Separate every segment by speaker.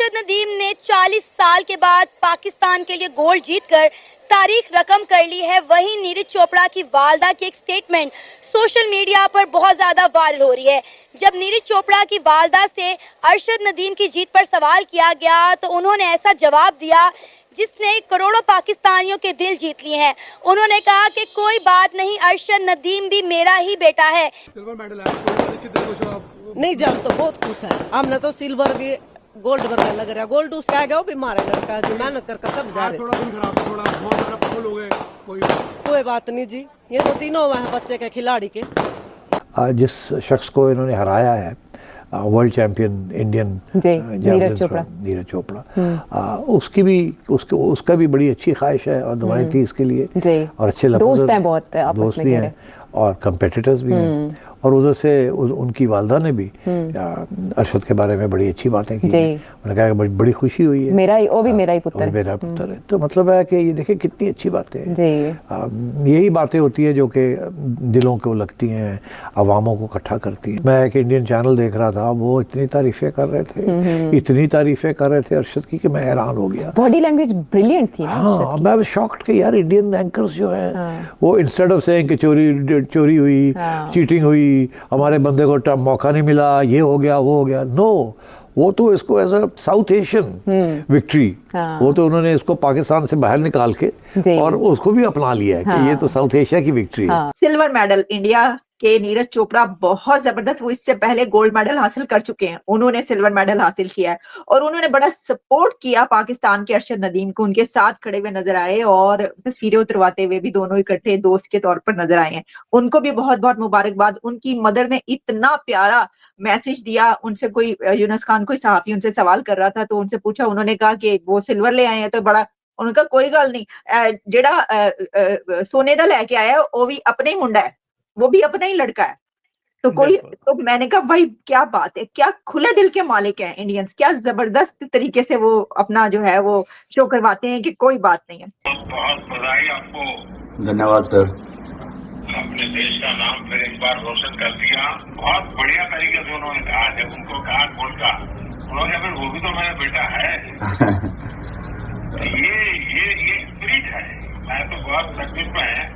Speaker 1: अरशद नदीम ने 40 साल के बाद पाकिस्तान के लिए गोल्ड जीतकर तारीख रकम कर ली है। वहीं नीरज चोपड़ा की वालदा की एक स्टेटमेंट सोशल मीडिया पर बहुत ज़्यादा वायरल हो रही है। जब नीरज चोपड़ा की वालदा से अरशद नदीम की जीत पर सवाल किया गया तो उन्होंने ऐसा जवाब दिया जिसने करोड़ों पाकिस्तानियों के दिल जीत लिए हैं। उन्होंने कहा कि कोई बात नहीं, अरशद नदीम भी मेरा ही बेटा है।
Speaker 2: सिल्वर मेडल है, तो कितने खुश हो आप?
Speaker 3: नहीं, जब तो बहुत खुश है। हमने तो सिल्वर भी गोल्ड वर्गा लग रहा है। गोल्ड उसका आ गया, वो भी मारा लड़का जो मेहनत करके सब जा रहे।
Speaker 2: थोड़ा दिन खराब, थोड़ा बहुत सारा फाउल हो गए।
Speaker 3: कोई बात नहीं जी, ये तो तीनों हुए हैं बच्चे के खिलाड़ी के।
Speaker 4: जिस शख्स को इन्होंने हराया है, world champion Indian Neeraj Chopra, उसका भी बड़ी अच्छी ख्वाहिश है और दुआएं थी इसके लिए, और अच्छे
Speaker 5: दोस्त हैं, बहुत
Speaker 4: दोस्त भी हैं और कंपेटिटर्स भी हैं। और उधर से उनकी वालदा ने भी अरशद के बारे में बड़ी अच्छी बातें की। उन्होंने कहा कि बड़ी खुशी हुई है,
Speaker 5: मेरा ही पुत्र
Speaker 4: है। तो मतलब है कि ये देखें कितनी अच्छी बातें हैं। यही बातें होती है जो कि दिलों को लगती हैं, अवामों को इकट्ठा करती हैं। मैं एक इंडियन चैनल देख रहा था, वो इतनी तारीफें कर रहे थे अरशद की कि मैं हैरान हो गया।
Speaker 5: बॉडी लैंग्वेज ब्रिलियंट थी।
Speaker 4: हाँ, मैं शॉक्ड कि यार इंडियन एंकर्स जो हैं वो इंस्टेड ऑफ सेइंग कि चोरी हुई, चीटिंग हुई, हमारे बंदे को मौका नहीं मिला, ये हो गया वो हो गया, नो, वो तो इसको as a South Asian victory, वो तो उन्होंने इसको पाकिस्तान से बाहर निकाल के और उसको भी अपना लिया है कि ये तो साउथ एशिया की विक्ट्री है।
Speaker 6: सिल्वर मेडल इंडिया के नीरज चोपड़ा बहुत जबरदस्त, वो इससे पहले गोल्ड मेडल हासिल कर चुके हैं, उन्होंने सिल्वर मेडल हासिल किया है और उन्होंने बड़ा सपोर्ट किया पाकिस्तान के अरशद नदीम को, उनके साथ खड़े हुए नजर आए और तस्वीरें उतरवाते हुए भी दोनों इकट्ठे दोस्त के तौर पर नजर आए हैं। उनको भी बहुत बहुत मुबारकबाद। उनकी मदर ने इतना प्यारा मैसेज दिया। उनसे कोई यूनुस खान, कोई सहाफी उनसे सवाल कर रहा था तो उनसे पूछा, उन्होंने कहा कि वो सिल्वर ले आए हैं, तो बड़ा उनका कोई गल नहीं, जेड़ा सोने दा लेके आया वो भी अपना ही मुंडा है, वो भी अपना ही लड़का है। तो मैंने कहा भाई क्या बात है, क्या खुले दिल के मालिक हैं इंडियंस, क्या जबरदस्त तरीके से वो अपना जो है वो शो करवाते हैं कि कोई बात नहीं है।
Speaker 7: बहुत बधाई आपको।
Speaker 8: धन्यवाद सर।
Speaker 7: अपने देश का नाम फिर एक बार रोशन कर दिया। बहुत बढ़िया तरीके से उन्होंने कहा, जब उनको कहा बोलता, उन्होंने फिर वो भी तो मेरा बेटा है। ये स्पिरिट है। मैं तो बहुत तकलीफ में है,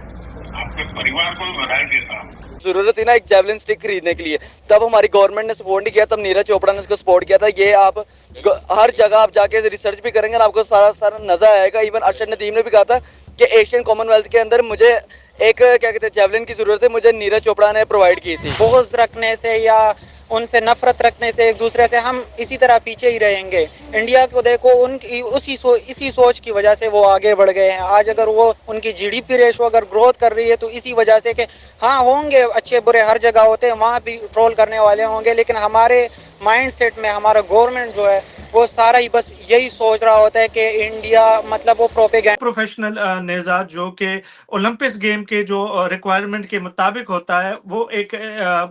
Speaker 7: आपके परिवार को भी बधाई देता हूँ।
Speaker 9: जरूरत थी ना एक जेवलिन स्टिक खरीदने के लिए, तब हमारी गवर्नमेंट ने सपोर्ट नहीं किया, तब नीरज चोपड़ा ने उसको सपोर्ट किया था। ये आप हर जगह आप जाके रिसर्च भी करेंगे ना, आपको सारा नजर आएगा। इवन अरशद नदीम ने भी कहा था कि एशियन कॉमनवेल्थ के अंदर मुझे एक क्या कहते हैं जेवलिन की जरूरत है, मुझे नीरज चोपड़ा ने प्रोवाइड की थी।
Speaker 10: बोझ रखने से या उनसे नफरत रखने से एक दूसरे से हम इसी तरह पीछे ही रहेंगे। इंडिया को देखो, उनकी इसी सोच की वजह से वो आगे बढ़ गए हैं। आज अगर वो उनकी जीडीपी रेशो अगर ग्रोथ कर रही है तो इसी वजह से कि हाँ होंगे अच्छे बुरे हर जगह होते हैं, वहाँ भी ट्रोल करने वाले होंगे, लेकिन हमारे माइंड सेट में हमारा गवर्नमेंट जो है वो सारा ही बस यही सोच रहा होता है कि इंडिया मतलब वो प्रोपेगेंडा।
Speaker 11: प्रोफेशनल नेजा जो कि ओलंपिक्स गेम के जो रिक्वायरमेंट के मुताबिक होता है, वो एक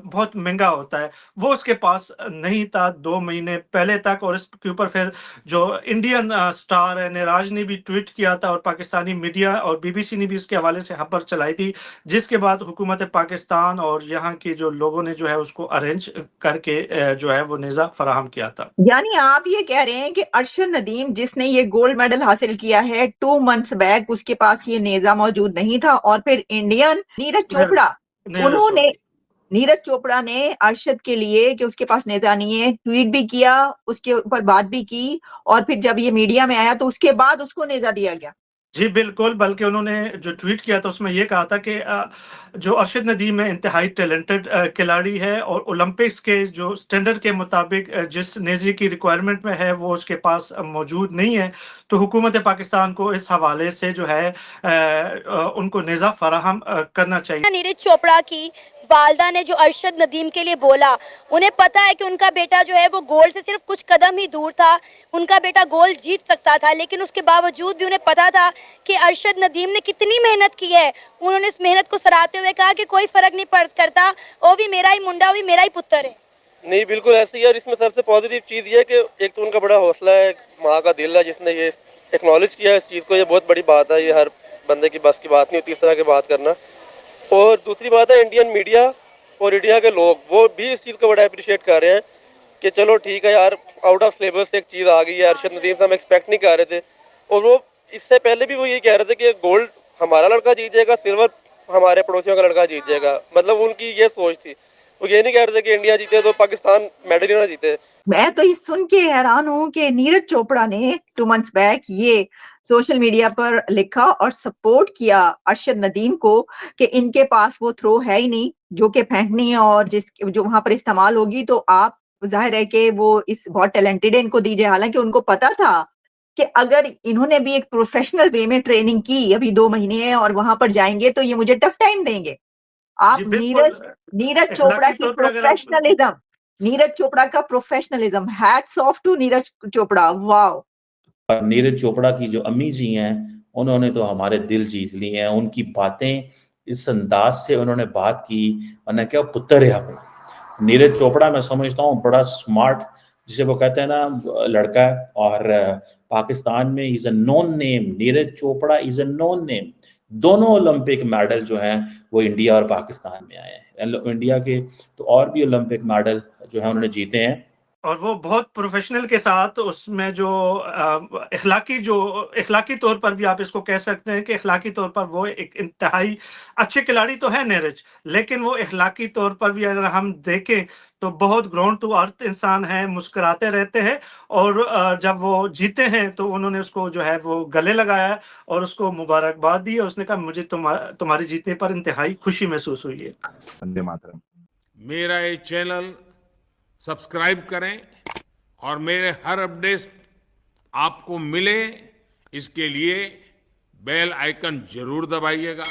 Speaker 11: बहुत महंगा होता है, वो उसके पास नहीं था 2 महीने पहले तक। और इसके ऊपर फिर जो इंडियन स्टार है निराज ने भी ट्वीट किया था और पाकिस्तानी मीडिया और बीबीसी ने भी इसके हवाले से खबर चलाई थी, जिसके बाद हुकूमत पाकिस्तान और यहाँ के जो लोगों ने जो है उसको अरेंज करके जो है वो नेजा फराहम किया था।
Speaker 6: यानी आप ये कह रहे हैं कि अरशद नदीम जिसने ये गोल्ड मेडल हासिल किया है 2 मंथ्स बैक, उसके पास ये नेजा मौजूद नहीं था, और फिर इंडियन नीरज चोपड़ा ने अरशद के लिए कि उसके पास नेजा नहीं है ट्वीट भी किया, उसके ऊपर बात भी की, और फिर जब ये मीडिया में आया तो उसके बाद उसको नेजा दिया गया।
Speaker 11: जी बिल्कुल, बल्कि उन्होंने जो ट्वीट किया था उसमें ये कहा था कि जो अरशद नदीम है इंतहाई टैलेंटेड खिलाड़ी है और ओलंपिक्स के जो स्टैंडर्ड के मुताबिक जिस नेज़े की रिक्वायरमेंट में है वो उसके पास मौजूद नहीं है, तो हुकूमत पाकिस्तान को इस हवाले से जो है उनको नेज़ा फराहम करना चाहिए।
Speaker 1: नीरज चोपड़ा की वालदा ने जो अरशद नदीम के लिए बोला, उन्हें पता है कि उनका बेटा जो है वो गोल्ड से सिर्फ कुछ कदम ही दूर था, उनका बेटा गोल्ड जीत सकता था, लेकिन उसके बावजूद भी उन्हें पता था कि अरशद नदीम ने कितनी मेहनत की है। उन्होंने इस मेहनत को सराहते हुए कहा कि कोई फर्क नहीं करता, वो भी मेरा ही मुंडा, वो भी मेरा ही पुत्र है।
Speaker 9: नहीं बिल्कुल ऐसे ही है। और इसमें सबसे पॉजिटिव चीज़ ये है कि एक तो उनका बड़ा हौसला है, माँ का दिल है जिसने ये एक्नॉलेज किया इस चीज़ को, ये बहुत बड़ी बात है, ये हर बंदे की बस की बात नहीं होती इस तरह की बात करना। और दूसरी बात है इंडियन मीडिया और इंडिया के लोग वो भी इस चीज़ को बड़ा अप्रिशिएट कर रहे हैं
Speaker 8: कि चलो ठीक है यार, आउट ऑफ सिलेबस एक चीज़ आ गई है, अरशद नदीम से हम एक्सपेक्ट नहीं कर रहे थे। और वो इससे पहले भी वो ये कह रहे थे कि गोल्ड हमारा लड़का जीत जाएगा, सिल्वर हमारे पड़ोसियों का लड़का जीत जाएगा। मतलब उनकी ये सोच थी, वो ये नहीं कह रहे थे कि इंडिया जीते तो पाकिस्तान मेडल ही ना जीते।
Speaker 6: मैं तो ये सुन के हैरान हूँ कि नीरज चोपड़ा ने 2 मंथ्स बैक ये सोशल मीडिया पर लिखा और सपोर्ट किया अरशद नदीम को कि इनके पास वो थ्रो है ही नहीं जो कि फेंकनी है, और जो वहां पर इस्तेमाल होगी तो आप जाहिर है कि वो इस बहुत टैलेंटेड है, इनको दीजिए। हालांकि उनको पता था कि अगर इन्होंने भी एक प्रोफेशनल वे में ट्रेनिंग की, अभी 2 महीने है और वहां पर जाएंगे तो ये मुझे टफ टाइम देंगे। आप
Speaker 11: जी बिल्कुल।
Speaker 6: नीरज चोपड़ा
Speaker 11: इखलाकी
Speaker 6: की
Speaker 11: तौर पर अगर आप
Speaker 6: प्रोफेशनलिज्म, नीरज चोपड़ा का professionalism, hats off to Neeraj Chopra, wow.
Speaker 12: और नीरज चोपड़ा की जो अम्मी जी हैं, उन्होंने तो हमारे दिल जीत लिए हैं। उनकी बातें इस अंदाज से उन्होंने बात की, मैंने क्या पुत्र है अपना। नीरज चोपड़ा मैं समझता हूँ बड़ा स्मार्ट, जिसे वो कहते हैं ना, लड़का है। और पाकिस्तान में is a known name, Neeraj Chopra is a known name. दोनों ओलंपिक मेडल जो हैं वो इंडिया और पाकिस्तान में आए हैं। इंडिया के तो और भी ओलंपिक मेडल जो है उन्होंने जीते हैं।
Speaker 11: और वो बहुत प्रोफेशनल के साथ उसमें जो इखलाकी तौर पर भी आप इसको कह सकते हैं कि इखलाकी तौर पर वो एक इंतहाई अच्छे खिलाड़ी तो है नीरज, लेकिन वो इखलाकी तौर पर भी अगर हम देखें तो बहुत ग्राउंड टू अर्थ इंसान है, मुस्कुराते रहते हैं। और जब वो जीते हैं तो उन्होंने उसको जो है वो गले लगाया और उसको मुबारकबाद दी। और उसने कहा मुझे तुम्हारी जीतने पर इंतहाई खुशी महसूस हुई है।
Speaker 13: वंदे मातरम।
Speaker 2: मेरा ये चैनल सब्सक्राइब करें और मेरे हर अपडेट आपको मिले, इसके लिए बेल आइकन जरूर दबाइएगा।